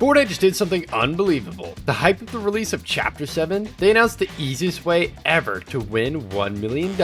Fortnite just did something unbelievable. The hype of the release of Chapter 7, they announced the easiest way ever to win $1 million.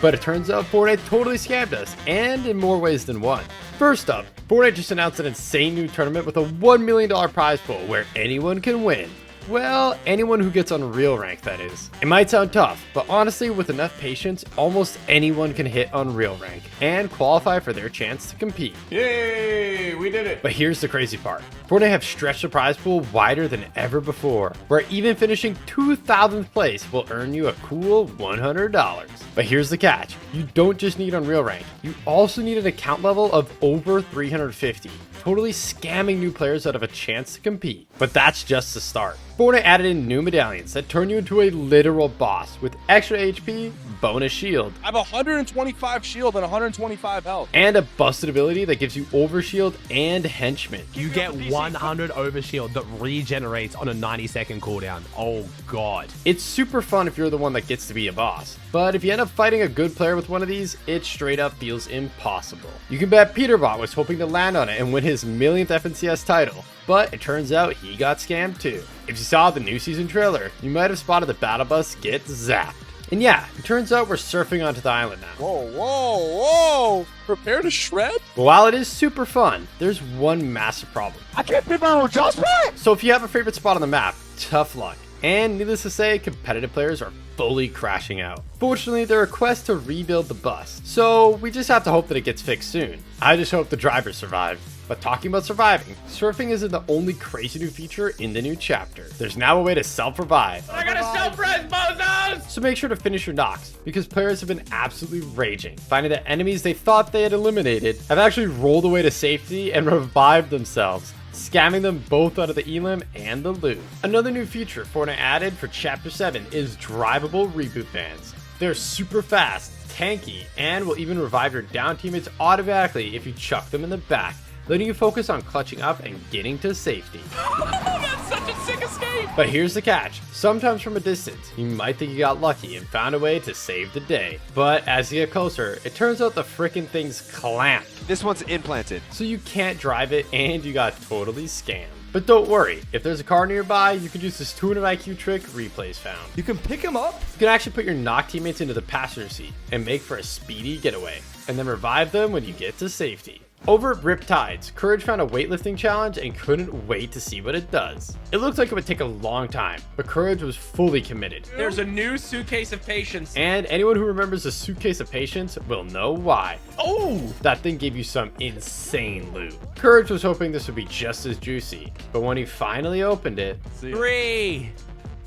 But it turns out Fortnite totally scammed us, and in more ways than one. First up, Fortnite just announced an insane new tournament with a $1 million prize pool where anyone can win. Well, anyone who gets on real rank, that is. It might sound tough, but honestly, with enough patience, almost anyone can hit on real rank and qualify for their chance to compete. Yay, we did it. But here's the crazy part. Fortnite have stretched the prize pool wider than ever before, where even finishing 2000th place will earn you a cool $100. But here's the catch. You don't just need Unreal rank, you also need an account level of over 350. Totally scamming new players out of a chance to compete. But that's just the start. Fortnite added in new medallions that turn you into a literal boss with extra HP, bonus shield. I have 125 shield and 125 health. And a busted ability that gives you overshield and henchman. You get 100 overshield that regenerates on a 90-second cooldown. Oh god. It's super fun if you're the one that gets to be a boss. But if you end up fighting a good player with one of these, it straight up feels impossible. You can bet Peterbot was hoping to land on it and win his millionth FNCS title, but it turns out he got scammed too. If you saw the new season trailer, you might have spotted the battle bus get zapped. And yeah, it turns out we're surfing onto the island now. Whoa. Prepare to shred? But while it is super fun, there's one massive problem. I can't pick my own adjustment! So if you have a favorite spot on the map, tough luck. And needless to say, competitive players are fully crashing out. Fortunately, there are quests to rebuild the bus, so we just have to hope that it gets fixed soon. I just hope the drivers survive. But talking about surviving, surfing isn't the only crazy new feature in the new chapter. There's now a way to self-revive. I got a self-res, bozos! So make sure to finish your knocks, because players have been absolutely raging, finding that enemies they thought they had eliminated have actually rolled away to safety and revived themselves, scamming them both out of the elim and the loot. Another new feature Fortnite added for Chapter 7 is drivable reboot vans. They're super fast, tanky, and will even revive your down teammates automatically if you chuck them in the back, letting you focus on clutching up and getting to safety. That's such a sick escape! But here's the catch. Sometimes from a distance, you might think you got lucky and found a way to save the day. But as you get closer, it turns out the frickin' thing's clamped. This one's implanted. So you can't drive it and you got totally scammed. But don't worry, if there's a car nearby, you can use this 200 IQ trick Replays found. You can pick him up? You can actually put your knock teammates into the passenger seat and make for a speedy getaway, and then revive them when you get to safety. Over at Rip Tides, Courage found a weightlifting challenge and couldn't wait to see what it does. It looked like it would take a long time, but Courage was fully committed. There's a new suitcase of patience. And anyone who remembers the suitcase of patience will know why. Oh! That thing gave you some insane loot. Courage was hoping this would be just as juicy, but when he finally opened it... 3,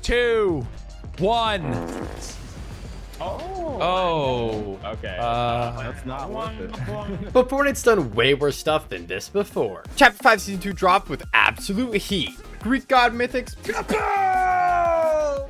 2, 1. Oh. Okay. That's not worth it. But Fortnite's done way worse stuff than this before. Chapter 5 Season 2 dropped with absolute heat. Greek god mythics,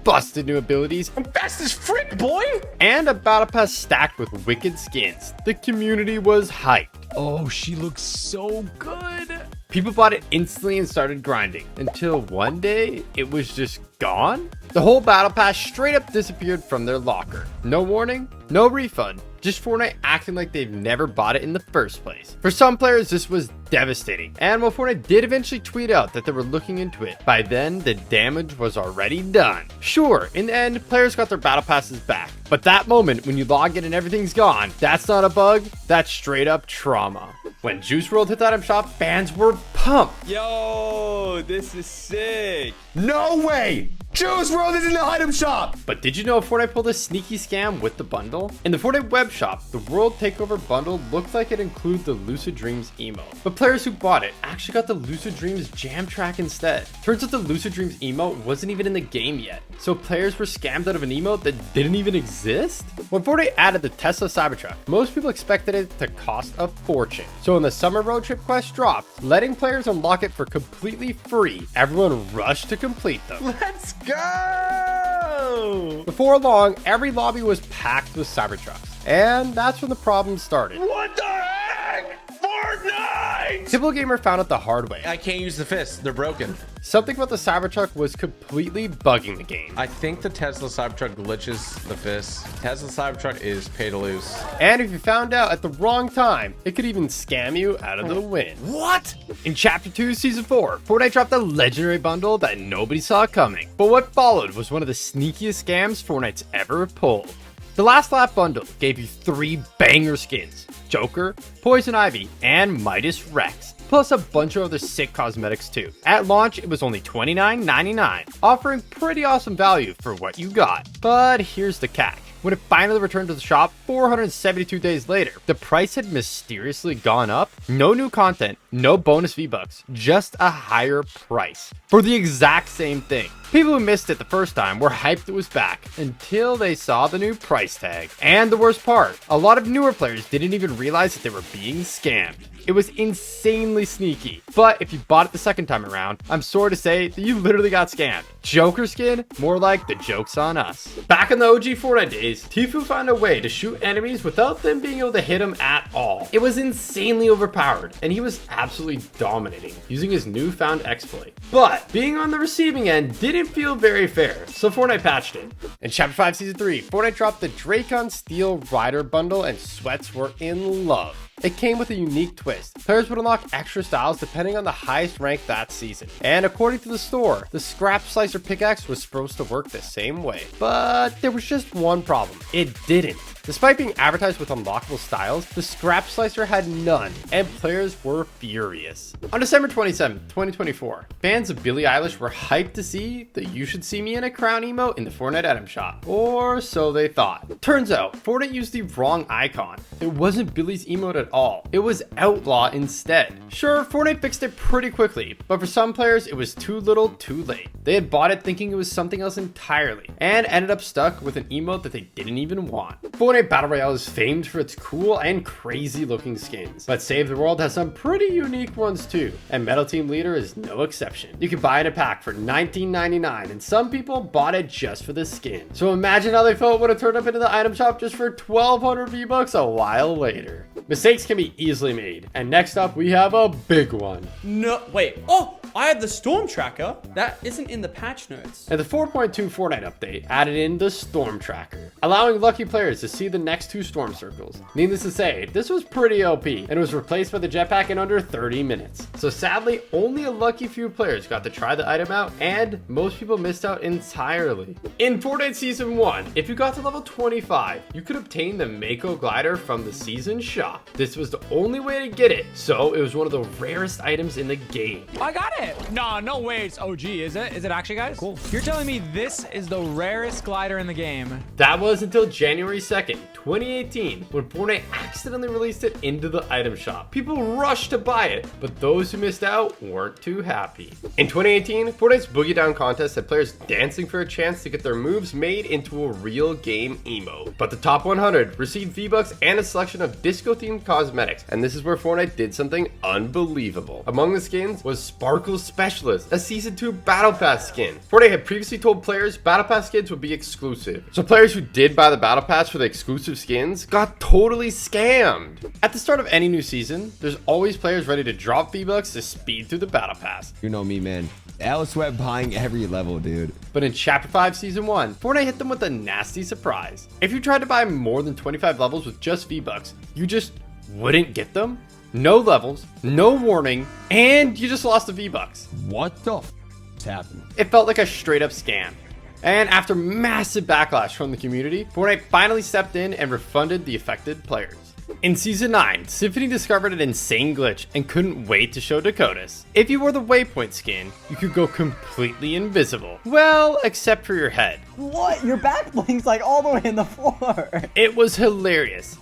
busted new abilities, I'm fast as frick, boy! and a battle pass stacked with wicked skins. The community was hyped. Oh, she looks so good. People bought it instantly and started grinding, until one day, it was just gone? The whole battle pass straight up disappeared from their locker. No warning, no refund, just Fortnite acting like they've never bought it in the first place. For some players, this was devastating, and while Fortnite did eventually tweet out that they were looking into it, by then, the damage was already done. Sure, in the end, players got their battle passes back, but that moment when you log in and everything's gone, that's not a bug, that's straight up trauma. When Juice WRLD hit the item shop, fans were pumped. Yo, this is sick. No way! Juice WRLD is in the item shop! But did you know Fortnite pulled a sneaky scam with the bundle? In the Fortnite web shop, the World Takeover bundle looked like it included the Lucid Dreams emote. But players who bought it actually got the Lucid Dreams jam track instead. Turns out the Lucid Dreams emote wasn't even in the game yet, so players were scammed out of an emote that didn't even exist? When Fortnite added the Tesla Cybertruck, most people expected it to cost a fortune. So when the summer road trip quest dropped, letting players unlock it for completely free, everyone rushed to complete them. Let's go! Before long, every lobby was packed with Cybertrucks, and that's when the problem started. What the heck? Fortnite! right. Typical Gamer found out the hard way. I can't use the fists. They're broken. Something about the Cybertruck was completely bugging the game. I think the Tesla Cybertruck glitches the fists. Tesla Cybertruck is pay to lose. And if you found out at the wrong time, it could even scam you out of the win. What? In Chapter 2, Season 4, Fortnite dropped a legendary bundle that nobody saw coming. But what followed was one of the sneakiest scams Fortnite's ever pulled. The Last Lap bundle gave you 3 banger skins: Joker, Poison Ivy, and Midas Rex, plus a bunch of other sick cosmetics too. At launch, it was only $29.99, offering pretty awesome value for what you got. But here's the catch. When it finally returned to the shop 472 days later, the price had mysteriously gone up. No new content, no bonus V-Bucks, just a higher price for the exact same thing. People who missed it the first time were hyped it was back until they saw the new price tag. And the worst part, a lot of newer players didn't even realize that they were being scammed. It was insanely sneaky. But if you bought it the second time around, I'm sorry to say that you literally got scammed. Joker skin? More like the joke's on us. Back in the OG Fortnite days, Tfue found a way to shoot enemies without them being able to hit him at all. It was insanely overpowered, and he was absolutely dominating using his newfound exploit. But being on the receiving end didn't feel very fair, so Fortnite patched it. In Chapter 5 Season 3, Fortnite dropped the Dracon Steel Rider bundle, and sweats were in love. It came with a unique twist. Players would unlock extra styles depending on the highest rank that season. And according to the store, the Scrap Slicer pickaxe was supposed to work the same way. But there was just one problem. It didn't. Despite being advertised with unlockable styles, the Scrap Slicer had none, and players were furious. On December 27, 2024, fans of Billie Eilish were hyped to see the "You Should See Me in a Crown" emote in the Fortnite item shop. Or so they thought. Turns out, Fortnite used the wrong icon. It wasn't Billie's emote at all. It was Outlaw instead. Sure, Fortnite fixed it pretty quickly, but for some players, it was too little too late. They had bought it thinking it was something else entirely, and ended up stuck with an emote that they didn't even want. Fortnite Battle Royale is famed for its cool and crazy looking skins, but Save the World has some pretty unique ones too, and Metal Team Leader is no exception. You can buy it in a pack for $19.99, and some people bought it just for the skin. So imagine how they felt when it turned up into the item shop just for 1,200 V-Bucks a while later. Mistakes can be easily made, and next up we have a big one. No, wait. Oh, I had the Storm Tracker. That isn't in the patch notes. And the 4.2 Fortnite update added in the Storm Tracker, allowing lucky players to see the next 2 storm circles. Needless to say, this was pretty OP, and was replaced by the jetpack in under 30 minutes. So sadly, only a lucky few players got to try the item out, and most people missed out entirely. In Fortnite Season 1, if you got to level 25, you could obtain the Mako glider from the season shop. This was the only way to get it, so it was one of the rarest items in the game. I got it. No way it's OG, is it? Is it actually, guys? Cool. You're telling me this is the rarest glider in the game? That was until January 2nd, 2018, when Fortnite accidentally released it into the item shop. People rushed to buy it, but those who missed out weren't too happy. In 2018, Fortnite's Boogie Down contest had players dancing for a chance to get their moves made into a real game emote. But the top 100 received V-Bucks and a selection of disco-themed cosmetics, and this is where Fortnite did something unbelievable. Among the skins was Sparkle Specialist, a Season 2 Battle Pass skin. Fortnite had previously told players Battle Pass skins would be exclusive, so players who did buy the Battle Pass for the exclusive skins got totally scammed. At the start of any new season, there's always players ready to drop V-Bucks to speed through the Battle Pass. You know me, man. Alice Sweat buying every level, dude. But in Chapter 5 Season 1, Fortnite hit them with a nasty surprise. If you tried to buy more than 25 levels with just V-Bucks, you just wouldn't get them. No levels, no warning, and you just lost the V-Bucks. What the f***'s happened? It felt like a straight up scam. And after massive backlash from the community, Fortnite finally stepped in and refunded the affected players. In Season 9, Symphony discovered an insane glitch and couldn't wait to show Dakotas. If you wore the Waypoint skin, you could go completely invisible. Well, except for your head. What? Your back blinks like all the way in the floor. It was hilarious.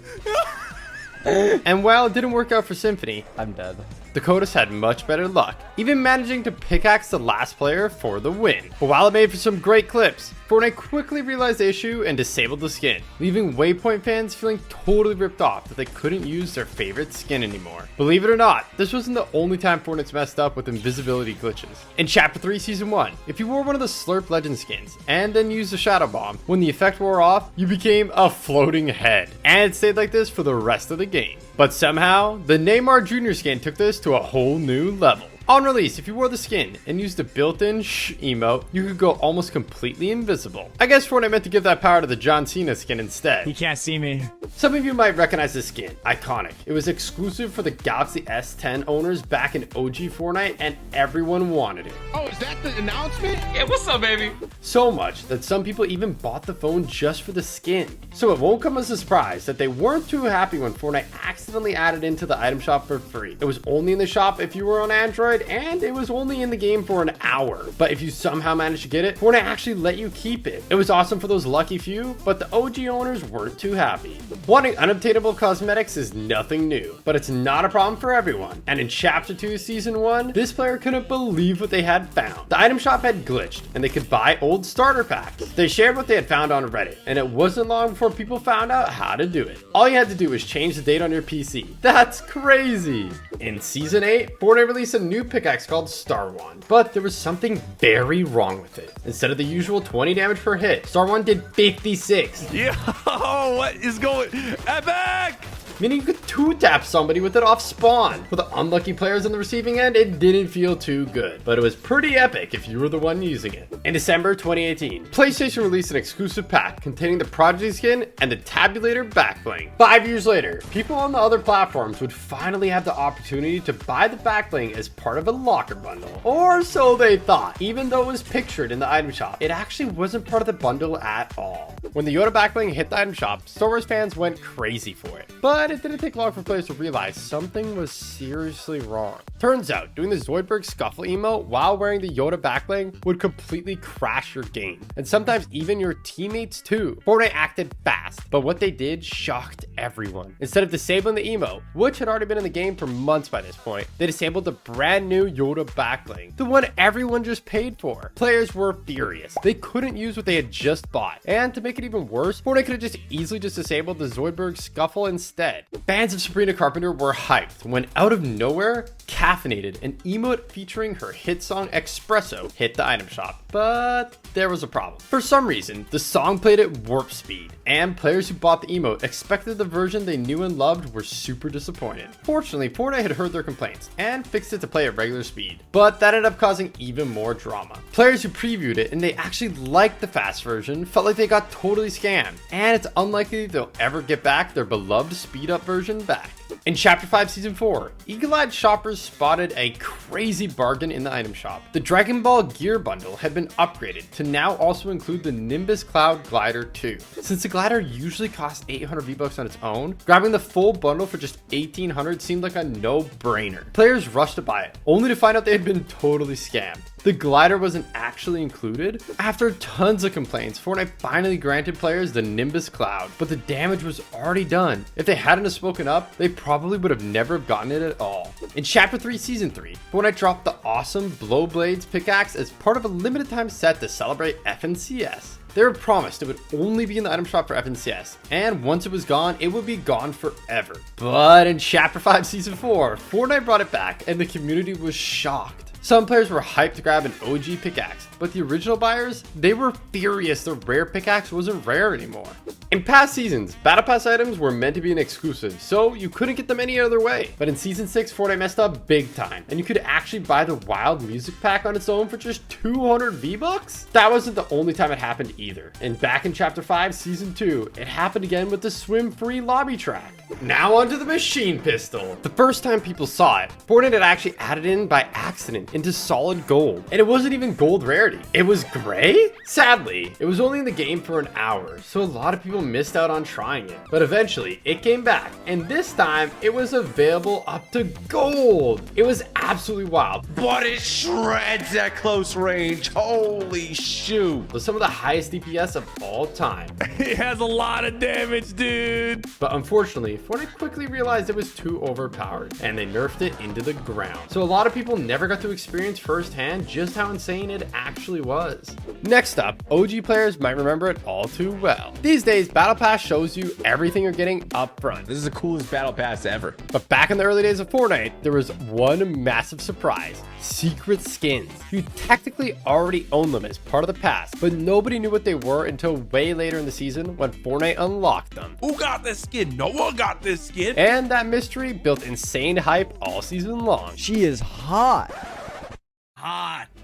And while it didn't work out for Symphony, I'm dead. Dakotas had much better luck, even managing to pickaxe the last player for the win. But while it made for some great clips, Fortnite quickly realized the issue and disabled the skin, leaving Waypoint fans feeling totally ripped off that they couldn't use their favorite skin anymore. Believe it or not, this wasn't the only time Fortnite's messed up with invisibility glitches. In Chapter 3 Season 1, if you wore one of the Slurp Legend skins and then used the Shadow Bomb, when the effect wore off, you became a floating head. And it stayed like this for the rest of the game. But somehow, the Neymar Jr. skin took this to a whole new level. On release, if you wore the skin and used the built-in shh emote, you could go almost completely invisible. I guess Fortnite meant to give that power to the John Cena skin instead. He can't see me. Some of you might recognize this skin. Iconic. It was exclusive for the Galaxy S10 owners back in OG Fortnite, and everyone wanted it. Oh, is that the announcement? Yeah, what's up, baby? So much that some people even bought the phone just for the skin. So it won't come as a surprise that they weren't too happy when Fortnite accidentally added into the item shop for free. It was only in the shop if you were on Android, and it was only in the game for an hour. But if you somehow managed to get it, Fortnite actually let you keep it. It was awesome for those lucky few, but the OG owners weren't too happy. Wanting unobtainable cosmetics is nothing new, but it's not a problem for everyone. And in Chapter 2 Season 1, this player couldn't believe what they had found. The item shop had glitched, and they could buy old starter packs. They shared what they had found on Reddit, and it wasn't long before people found out how to do it. All you had to do was change the date on your PC. That's crazy! In Season 8, Fortnite released a new pickaxe called Star Wand, but there was something very wrong with it. Instead of the usual 20 damage per hit, Star Wand did 56. Yo, what is going? Epic! Meaning you could two-tap somebody with it off spawn. For the unlucky players on the receiving end, it didn't feel too good, but it was pretty epic if you were the one using it. In December 2018, PlayStation released an exclusive pack containing the Prodigy skin and the Tabulator backbling. 5 years later, people on the other platforms would finally have the opportunity to buy the backbling as part of a locker bundle. Or so they thought. Even though it was pictured in the item shop, it actually wasn't part of the bundle at all. When the Yoda backbling hit the item shop, Star Wars fans went crazy for it. But it didn't take long for players to realize something was seriously wrong. Turns out, doing the Zoidberg Scuffle emote while wearing the Yoda backbling would completely crash your game, and sometimes even your teammates too. Fortnite acted fast, but what they did shocked everyone. Instead of disabling the emote, which had already been in the game for months by this point, they disabled the brand new Yoda backbling, the one everyone just paid for. Players were furious. They couldn't use what they had just bought, and to make it even worse, Fortnite could have just easily disabled the Zoidberg Scuffle instead. Fans of Sabrina Carpenter were hyped when out of nowhere, Caffeinated, an emote featuring her hit song Espresso, hit the item shop. But there was a problem. For some reason, the song played at warp speed, and players who bought the emote expected the version they knew and loved were super disappointed. Fortunately, Fortnite had heard their complaints and fixed it to play at regular speed, but that ended up causing even more drama. Players who previewed it and they actually liked the fast version felt like they got totally scammed, and it's unlikely they'll ever get back their beloved speed up version back. In Chapter 5 Season 4, eagle-eyed shoppers spotted a crazy bargain in the item shop. The Dragon Ball Gear bundle had been upgraded to now also include the Nimbus Cloud Glider 2. Since the glider usually costs 800 V-Bucks on its own, grabbing the full bundle for just 1800 seemed like a no-brainer. Players rushed to buy it, only to find out they had been totally scammed. The glider wasn't actually included. After tons of complaints, Fortnite finally granted players the Nimbus Cloud, but the damage was already done. If they hadn't have spoken up, they probably would have never gotten it at all. In Chapter 3 Season 3, Fortnite dropped the awesome Blowblades pickaxe as part of a limited time set to celebrate FNCS. They were promised it would only be in the item shop for FNCS, and once it was gone, it would be gone forever. But in Chapter 5 Season 4, Fortnite brought it back, and the community was shocked. Some players were hyped to grab an OG pickaxe, but the original buyers, they were furious the rare pickaxe wasn't rare anymore. In past seasons, Battle Pass items were meant to be an exclusive, so you couldn't get them any other way. But in Season 6, Fortnite messed up big time, and you could actually buy the Wild Music Pack on its own for just 200 V-Bucks? That wasn't the only time it happened either. And back in Chapter 5, Season 2, it happened again with the swim-free lobby track. Now onto the machine pistol. The first time people saw it, Fortnite had actually added in by accident into solid gold, and it wasn't even gold rarity. It was gray? Sadly, it was only in the game for an hour, so a lot of people missed out on trying it. But eventually, it came back, and this time, it was available up to gold. It was absolutely wild. But it shreds at close range. Holy shoot. With some of the highest DPS of all time. It has a lot of damage, dude. But unfortunately, Fortnite quickly realized it was too overpowered, and they nerfed it into the ground. So a lot of people never got to experience firsthand just how insane it actually was. Next up, OG players might remember it all too well. These days, Battle Pass shows you everything you're getting up front. This is the coolest battle pass ever. But back in the early days of Fortnite, there was one massive surprise: secret skins. You technically already own them as part of the pass, but nobody knew what they were until way later in the season when Fortnite unlocked them. Who got this skin? No one got this skin. And that mystery built insane hype all season long. She is hot.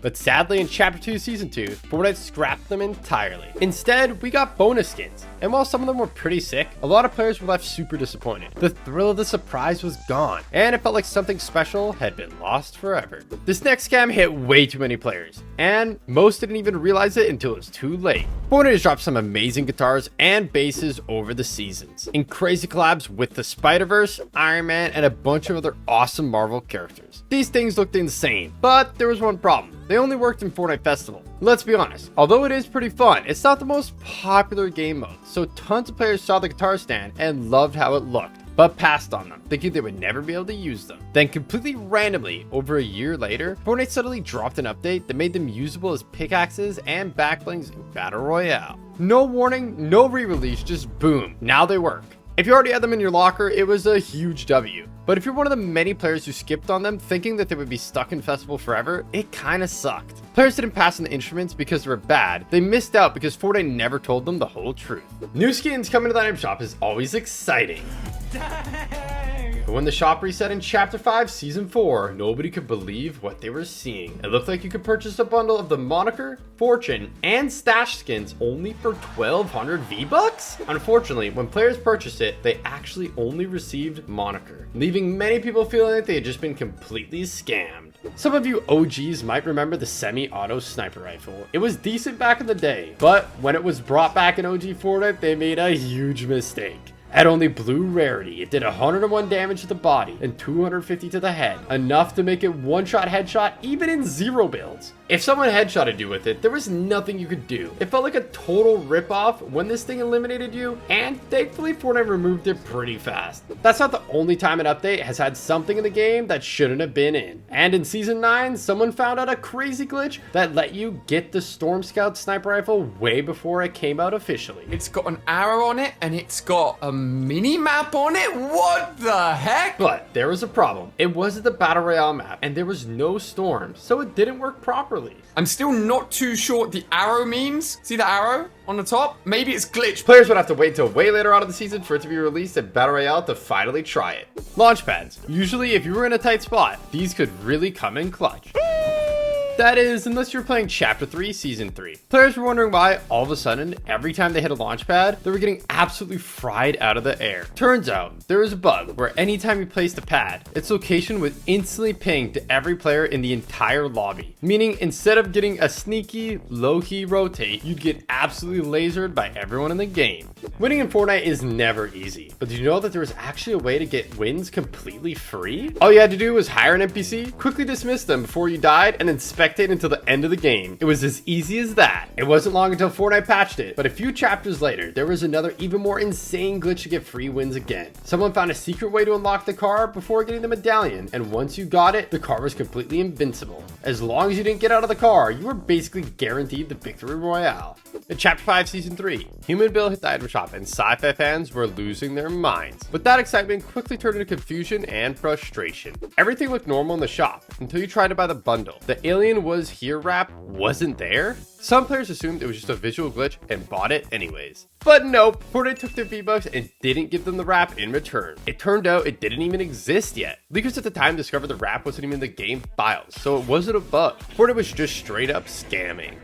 But sadly, in Chapter 2, Season 2, Fortnite scrapped them entirely. Instead, we got bonus skins, and while some of them were pretty sick, a lot of players were left super disappointed. The thrill of the surprise was gone, and it felt like something special had been lost forever. This next scam hit way too many players, and most didn't even realize it until it was too late. Fortnite has dropped some amazing guitars and basses over the seasons, in crazy collabs with the Spider-Verse, Iron Man, and a bunch of other awesome Marvel characters. These things looked insane, but there was one problem. They only worked in Fortnite Festival. Let's be honest, although it is pretty fun, it's not the most popular game mode, so tons of players saw the guitar stand and loved how it looked, but passed on them, thinking they would never be able to use them. Then completely randomly, over a year later, Fortnite suddenly dropped an update that made them usable as pickaxes and backblings in Battle Royale. No warning, no re-release, just boom, now they work. If you already had them in your locker, it was a huge W. But if you're one of the many players who skipped on them thinking that they would be stuck in Festival forever, it kinda sucked. Players didn't pass on the instruments because they were bad. They missed out because Fortnite never told them the whole truth. New skins coming to the item shop is always exciting. But when the shop reset in Chapter 5, Season 4, nobody could believe what they were seeing. It looked like you could purchase a bundle of the Moniker, Fortune, and Stash skins only for 1,200 V-Bucks? Unfortunately, when players purchased it, they actually only received Moniker, leaving many people feeling like they had just been completely scammed. Some of you OGs might remember the semi-auto sniper rifle. It was decent back in the day, but when it was brought back in OG Fortnite, they made a huge mistake. At only blue rarity, it did 101 damage to the body and 250 to the head, enough to make it one-shot headshot even in zero builds. If someone headshotted you with it, there was nothing you could do. It felt like a total ripoff when this thing eliminated you, and thankfully Fortnite removed it pretty fast. That's not the only time an update has had something in the game that shouldn't have been in. And in Season 9, someone found out a crazy glitch that let you get the Storm Scout sniper rifle way before it came out officially. It's got an arrow on it and it's got a mini map on it? What the heck? But there was a problem. It wasn't the Battle Royale map, and there was no storms, so it didn't work properly. I'm still not too sure what the arrow means. See the arrow on the top? Maybe it's glitched. Players would have to wait until way later on in the season for it to be released at Battle Royale to finally try it. Launch pads. Usually, if you were in a tight spot, these could really come in clutch. That is, unless you're playing Chapter 3, Season 3. Players were wondering why, all of a sudden, every time they hit a launch pad, they were getting absolutely fried out of the air. Turns out, there was a bug where anytime you placed a pad, its location would instantly ping to every player in the entire lobby. Meaning, instead of getting a sneaky, low-key rotate, you'd get absolutely lasered by everyone in the game. Winning in Fortnite is never easy, but did you know that there was actually a way to get wins completely free? All you had to do was hire an NPC, quickly dismiss them before you died, and then spectate until the end of the game. It was as easy as that. It wasn't long until Fortnite patched it, but a few chapters later, there was another even more insane glitch to get free wins again. Someone found a secret way to unlock the car before getting the medallion, and once you got it, the car was completely invincible. As long as you didn't get out of the car, you were basically guaranteed the victory royale. In Chapter 5, Season 3, Human Bill hit the item shop and sci-fi fans were losing their minds. But that excitement quickly turned into confusion and frustration. Everything looked normal in the shop until you tried to buy the bundle. The Alien Was Here wrap wasn't there. Some players assumed it was just a visual glitch and bought it anyways. But nope, Fortnite took their V-Bucks and didn't give them the wrap in return. It turned out it didn't even exist yet. Leakers at the time discovered the wrap wasn't even in the game files, so it wasn't a bug. Fortnite was just straight up scamming.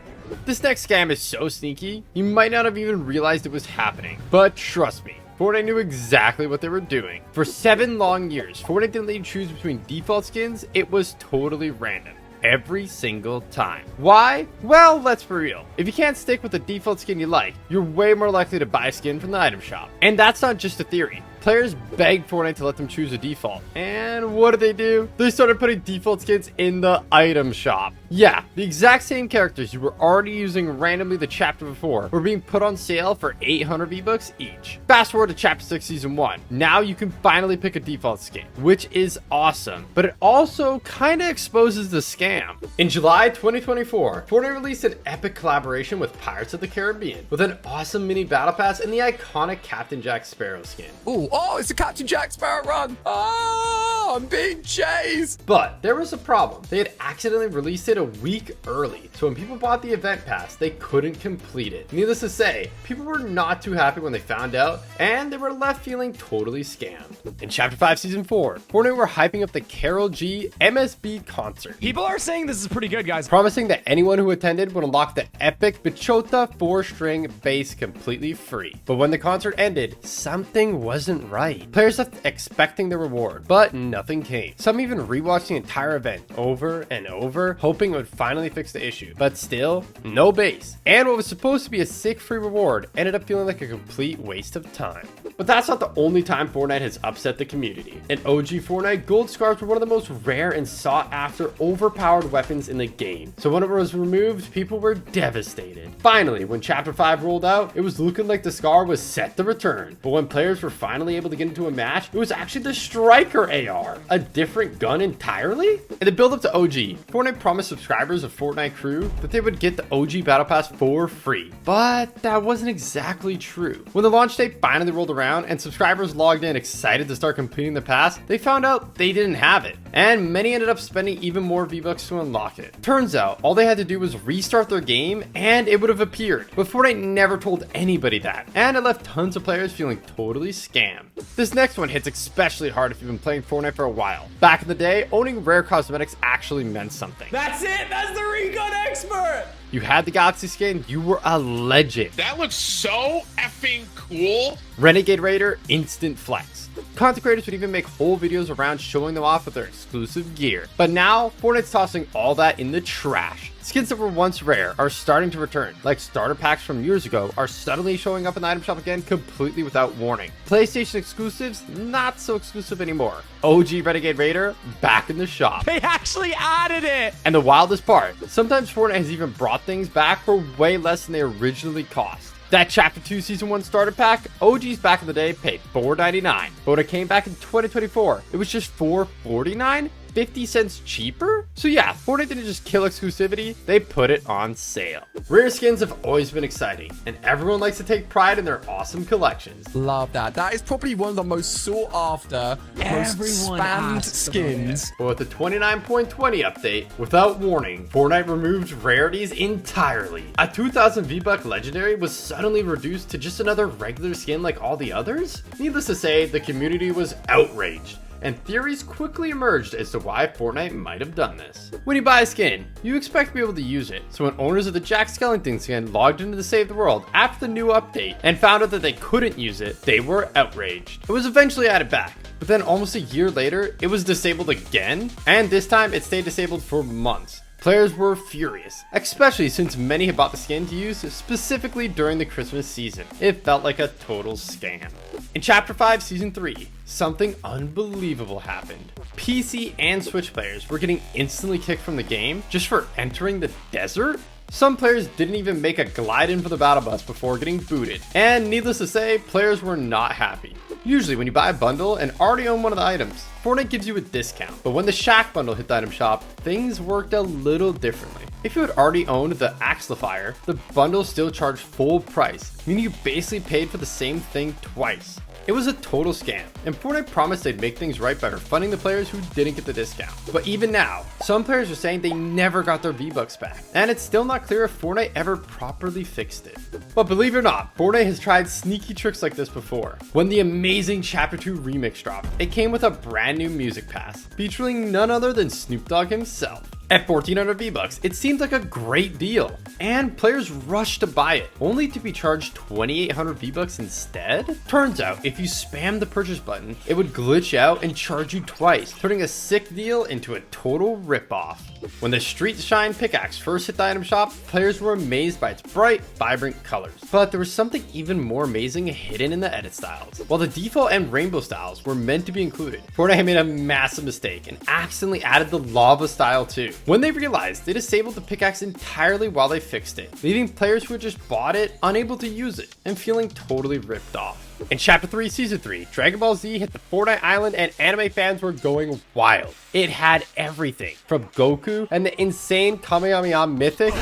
This next scam is so sneaky, you might not have even realized it was happening. But trust me, Fortnite knew exactly what they were doing. For 7 long years, Fortnite didn't let you choose between default skins. It was totally random. Every single time. Why? Well, let's be real. If you can't stick with the default skin you like, you're way more likely to buy a skin from the item shop. And that's not just a theory. Players begged Fortnite to let them choose a default. And what did? They started putting default skins in the item shop. Yeah, the exact same characters you were already using randomly the chapter before were being put on sale for 800 V-Bucks each. Fast forward to chapter 6 season 1. Now you can finally pick a default skin, which is awesome, but it also kind of exposes the scam. In July 2024, Fortnite released an epic collaboration with Pirates of the Caribbean with an awesome mini battle pass and the iconic Captain Jack Sparrow skin. Ooh, oh, it's a Captain Jack Sparrow run. Oh, I'm being chased. But there was a problem. They had accidentally released it a week early, so when people bought the event pass, they couldn't complete it. Needless to say, people were not too happy when they found out, and they were left feeling totally scammed. In Chapter 5 Season 4, Fortnite were hyping up the Karol G MSB concert, People are saying this is pretty good, guys. promising that anyone who attended would unlock the epic Bachota 4-string bass completely free. But when the concert ended, something wasn't right. Players left expecting the reward, but nothing came. Some even rewatched the entire event over and over, hoping it would finally fix the issue. But still, no bass. And what was supposed to be a sick free reward ended up feeling like a complete waste of time. But that's not the only time Fortnite has upset the community. In OG Fortnite, gold scars were one of the most rare and sought after overpowered weapons in the game. So when it was removed, people were devastated. Finally, when Chapter 5 rolled out, it was looking like the scar was set to return. But when players were finally able to get into a match, it was actually the Striker AR, a different gun entirely? In the build up to OG, Fortnite promised subscribers of Fortnite Crew that they would get the OG Battle Pass for free. But that wasn't exactly true. When the launch date finally rolled around and subscribers logged in excited to start completing the pass, they found out they didn't have it. And many ended up spending even more V-Bucks to unlock it. Turns out, all they had to do was restart their game and it would have appeared. But Fortnite never told anybody that, and it left tons of players feeling totally scammed. This next one hits especially hard if you've been playing Fortnite for a while. Back in the day, owning rare cosmetics actually meant something. That's it. That's the recon expert. You had the Galaxy skin, you were a legend. That looks so effing cool. Renegade Raider, instant flex. Content creators would even make whole videos around showing them off with their exclusive gear. But now, Fortnite's tossing all that in the trash. Skins that were once rare are starting to return, like starter packs from years ago are suddenly showing up in the item shop again completely without warning. PlayStation exclusives, not so exclusive anymore. OG Renegade Raider, back in the shop. They actually added it. And the wildest part, sometimes Fortnite has even brought things back for way less than they originally cost. That Chapter 2 Season 1 starter pack, OGs back in the day paid $4.99, but when it came back in 2024, it was just $4.49? 50 cents cheaper? So yeah, Fortnite didn't just kill exclusivity, they put it on sale. Rare skins have always been exciting, and everyone likes to take pride in their awesome collections. Love that. That is probably one of the most sought after, most spammed skins. But with the 29.20 update, without warning, Fortnite removed rarities entirely. A 2000 V-Buck legendary was suddenly reduced to just another regular skin like all the others? Needless to say, the community was outraged, and theories quickly emerged as to why Fortnite might have done this. When you buy a skin, you expect to be able to use it, so when owners of the Jack Skellington skin logged into the Save the World after the new update and found out that they couldn't use it, they were outraged. It was eventually added back, but then almost a year later, it was disabled again, and this time it stayed disabled for months. Players were furious, especially since many had bought the skin to use specifically during the Christmas season. It felt like a total scam. In Chapter 5 Season 3, something unbelievable happened. PC and Switch players were getting instantly kicked from the game just for entering the desert? Some players didn't even make a glide in for the battle bus before getting booted, and needless to say, players were not happy. Usually when you buy a bundle and already own one of the items, Fortnite gives you a discount, but when the Shack bundle hit the item shop, things worked a little differently. If you had already owned the Axlifier, the bundle still charged full price, meaning you basically paid for the same thing twice. It was a total scam, and Fortnite promised they'd make things right by refunding the players who didn't get the discount. But even now, some players are saying they never got their V-Bucks back, and it's still not clear if Fortnite ever properly fixed it. But believe it or not, Fortnite has tried sneaky tricks like this before. When the amazing Chapter 2 remix dropped, it came with a brand new music pass, featuring none other than Snoop Dogg himself. At 1,400 V-Bucks, it seemed like a great deal, and players rushed to buy it, only to be charged 2,800 V-Bucks instead? Turns out, if you spam the purchase button, it would glitch out and charge you twice, turning a sick deal into a total ripoff. When the Street Shine pickaxe first hit the item shop, players were amazed by its bright, vibrant colors. But there was something even more amazing hidden in the edit styles. While the default and rainbow styles were meant to be included, Fortnite had made a massive mistake and accidentally added the lava style too. When they realized, they disabled the pickaxe entirely while they fixed it, leaving players who had just bought it unable to use it and feeling totally ripped off. In Chapter 3, Season 3, Dragon Ball Z hit the Fortnite Island and anime fans were going wild. It had everything from Goku and the insane Kamehameha Mythic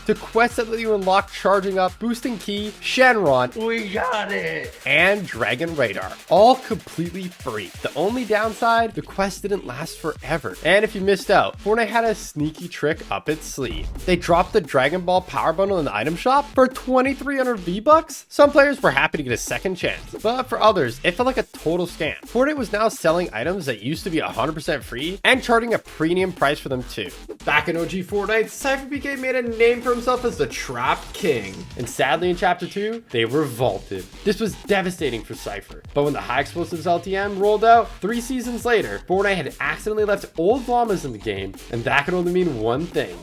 to quests that let you unlock Charging Up, Boosting Ki, Shenron, We got it. and Dragon Radar, all completely free. The only downside, the quest didn't last forever. And if you missed out, Fortnite had a sneaky trick up its sleeve. They dropped the Dragon Ball Power Bundle in the item shop for 2,300 V-Bucks. Some players were happy to get a second chance, but for others, it felt like a total scam. Fortnite was now selling items that used to be 100% free and charging a premium price for them too. Back in OG Fortnite, Cypher PK made a name for himself as the Trap King, and sadly in Chapter 2, they revolted. This was devastating for Cypher, but when the High Explosives LTM rolled out 3 seasons later, Fortnite had accidentally left old llamas in the game, and that could only mean one thing.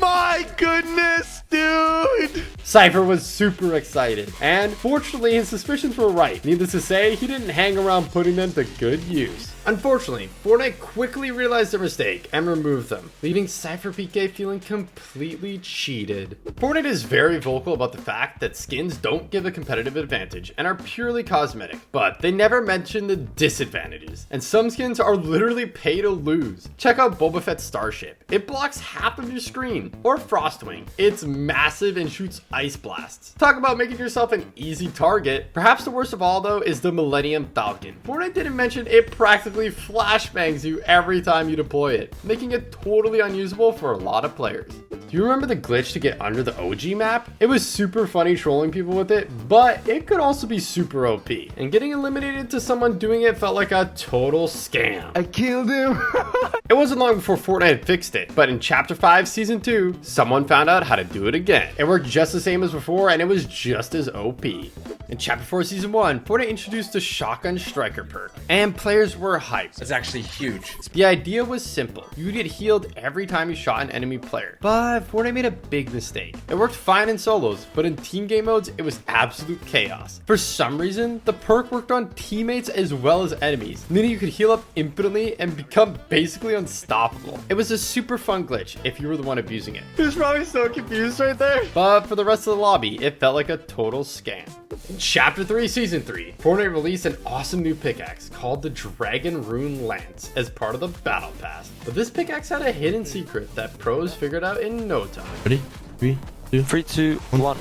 My goodness, dude. Cypher was super excited, and fortunately his suspicions were right. Needless to say, he didn't hang around putting them to good use. Unfortunately, Fortnite quickly realized their mistake and removed them, leaving Cypher PK feeling completely cheated. Fortnite is very vocal about the fact that skins don't give a competitive advantage and are purely cosmetic, but they never mention the disadvantages, and some skins are literally pay to lose. Check out Boba Fett's Starship. It blocks half of your screen. Or Frostwing. It's massive and shoots ice blasts. Talk about making yourself an easy target. Perhaps the worst of all though is the Millennium Falcon. Fortnite didn't mention it practically flashbangs you every time you deploy it, making it totally unusable for a lot of players. Do you remember the glitch to get under the OG map? It was super funny trolling people with it, but it could also be super OP, and getting eliminated to someone doing it felt like a total scam. I killed him. It wasn't long before Fortnite had fixed it, but in Chapter 5, Season 2, someone found out how to do it again. It worked just the same as before, and it was just as OP. In Chapter 4, Season 1, Fortnite introduced the Shotgun Striker perk, and players were hyped. It's actually huge. The idea was simple. You would get healed every time you shot an enemy player. But Fortnite made a big mistake. It worked fine in solos, but in team game modes, it was absolute chaos. For some reason, the perk worked on teammates as well as enemies, meaning you could heal up infinitely and become basically unstoppable. It was a super fun glitch if you were the one abusing it. He was probably so confused right there. But for the rest of the lobby, it felt like a total scam. In Chapter 3, Season 3, Fortnite released an awesome new pickaxe called the Dragon Rune Lance as part of the Battle Pass. But this pickaxe had a hidden secret that pros figured out in no time. Ready? 3, 2, 1.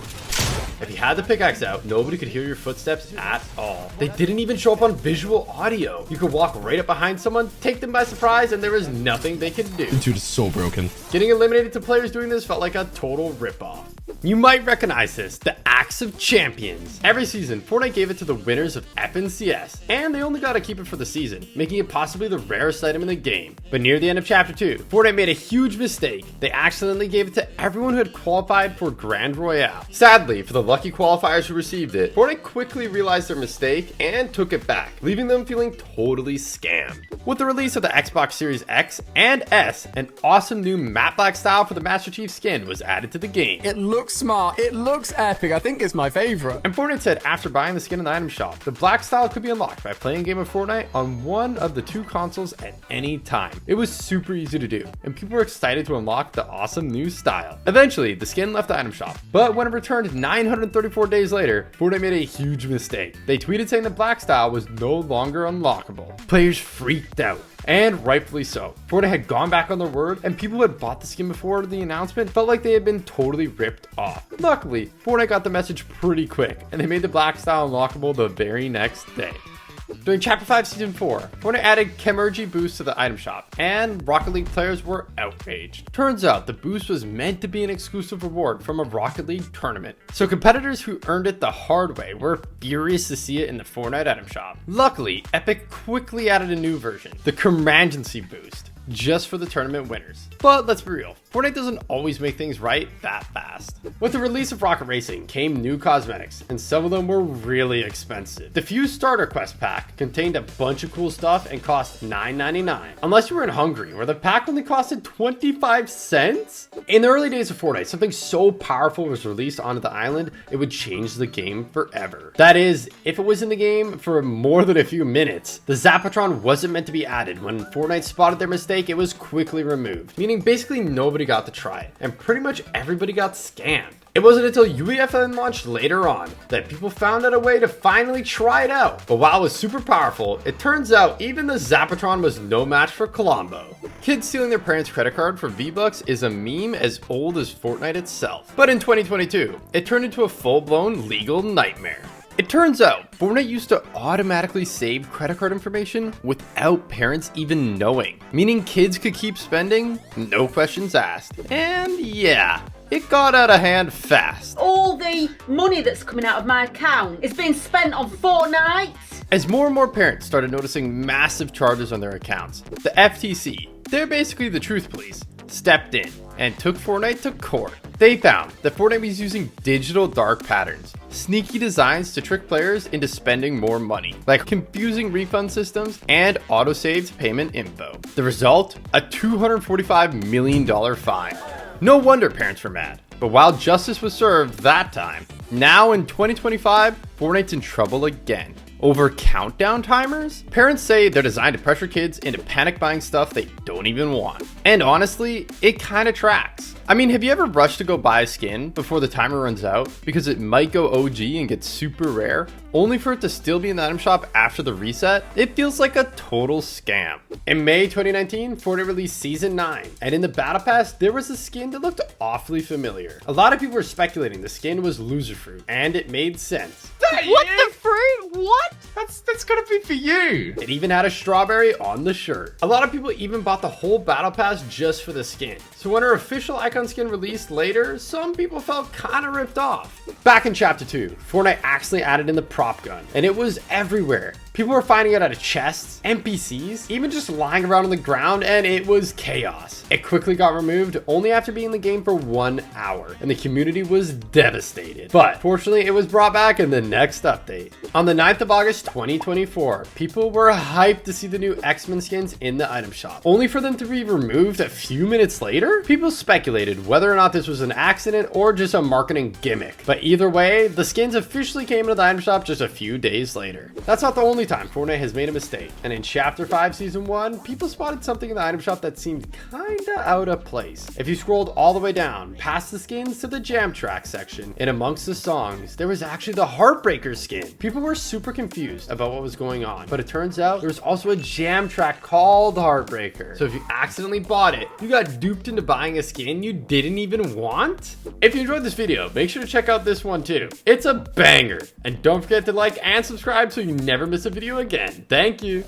If you had the pickaxe out, nobody could hear your footsteps at all. They didn't even show up on visual audio. You could walk right up behind someone, take them by surprise, and there was nothing they could do. Dude is so broken. Getting eliminated to players doing this felt like a total ripoff. You might recognize this, the Axe of Champions. Every season, Fortnite gave it to the winners of FNCS, and they only got to keep it for the season, making it possibly the rarest item in the game. But near the end of Chapter 2, Fortnite made a huge mistake. They accidentally gave it to everyone who had qualified for Grand Royale. Sadly, for the lucky qualifiers who received it, Fortnite quickly realized their mistake and took it back, leaving them feeling totally scammed. With the release of the Xbox Series X and S, an awesome new matte black style for the Master Chief skin was added to the game. It looks smart. It looks epic. I think it's my favorite. And Fortnite said after buying the skin in the item shop, the black style could be unlocked by playing a game of Fortnite on one of the 2 consoles at any time. It was super easy to do, and people were excited to unlock the awesome new style. Eventually, the skin left the item shop, but when it returned 934 days later, Fortnite made a huge mistake. They tweeted saying the black style was no longer unlockable. Players freaked out. And rightfully so. Fortnite had gone back on their word, and people who had bought the skin before the announcement felt like they had been totally ripped off. Luckily, Fortnite got the message pretty quick, and they made the black style unlockable the very next day. During Chapter 5, Season 4, Fortnite added Kemergy boost to the item shop, and Rocket League players were outraged. Turns out the boost was meant to be an exclusive reward from a Rocket League tournament, so competitors who earned it the hard way were furious to see it in the Fortnite item shop. Luckily, Epic quickly added a new version, the Kemergency boost. just for the tournament winners. But let's be real, Fortnite doesn't always make things right that fast. With the release of Rocket Racing came new cosmetics, and some of them were really expensive. The Fuse Starter Quest pack contained a bunch of cool stuff and cost $9.99, unless you were in Hungary, where the pack only costed 25 cents. In the early days of Fortnite, something so powerful was released onto the island, it would change the game forever. That is, if it was in the game for more than a few minutes. The Zapatron wasn't meant to be added. When Fortnite spotted their mistake, it was quickly removed, meaning basically nobody got to try it, and pretty much everybody got scammed. It wasn't until UEFN launched later on that people found out a way to finally try it out. But while it was super powerful, it turns out even the Zapatron was no match for Colombo. Kids stealing their parents' credit card for V-Bucks is a meme as old as Fortnite itself. But in 2022, it turned into a full-blown legal nightmare. It turns out, Fortnite used to automatically save credit card information without parents even knowing, meaning kids could keep spending, no questions asked. And yeah, it got out of hand fast. All the money that's coming out of my account is being spent on Fortnite. As more and more parents started noticing massive charges on their accounts, the FTC, they're basically the truth police, stepped in and took Fortnite to court. They found that Fortnite was using digital dark patterns, sneaky designs to trick players into spending more money, like confusing refund systems and autosaved payment info. The result? A $245 million fine. No wonder parents were mad. But while justice was served that time, now in 2025, Fortnite's in trouble again. Over countdown timers? Parents say they're designed to pressure kids into panic buying stuff they don't even want. And honestly, it kind of tracks. I mean, have you ever rushed to go buy a skin before the timer runs out because it might go OG and get super rare, only for it to still be in the item shop after the reset? It feels like a total scam. In May 2019, Fortnite released Season 9, and in the Battle Pass, there was a skin that looked awfully familiar. A lot of people were speculating the skin was Loser Fruit, and it made sense. What the fruit? What? That's gonna be for you. It even had a strawberry on the shirt. A lot of people even bought the whole Battle Pass just for the skin. So when our official icon skin released later, some people felt kind of ripped off. Back in Chapter 2, Fortnite accidentally added in the prop gun, and it was everywhere. People were finding it out of chests, NPCs, even just lying around on the ground, and it was chaos. It quickly got removed only after being in the game for 1 hour, and the community was devastated. But fortunately, it was brought back in the next update. On the 9th of August 2024, people were hyped to see the new X-Men skins in the item shop, only for them to be removed a few minutes later. People speculated whether or not this was an accident or just a marketing gimmick. But either way, the skins officially came into the item shop just a few days later. That's not the only time Fortnite has made a mistake. And in Chapter 5 Season 1, people spotted something in the item shop that seemed kinda out of place. If you scrolled all the way down, past the skins to the jam track section, and amongst the songs, there was actually the Heartbreaker skin. People were super confused about what was going on, but it turns out there was also a jam track called Heartbreaker. So if you accidentally bought it, you got duped into buying a skin you didn't even want? If you enjoyed this video, make sure to check out this one too. It's a banger. And don't forget to like and subscribe so you never miss a video again. Thank you.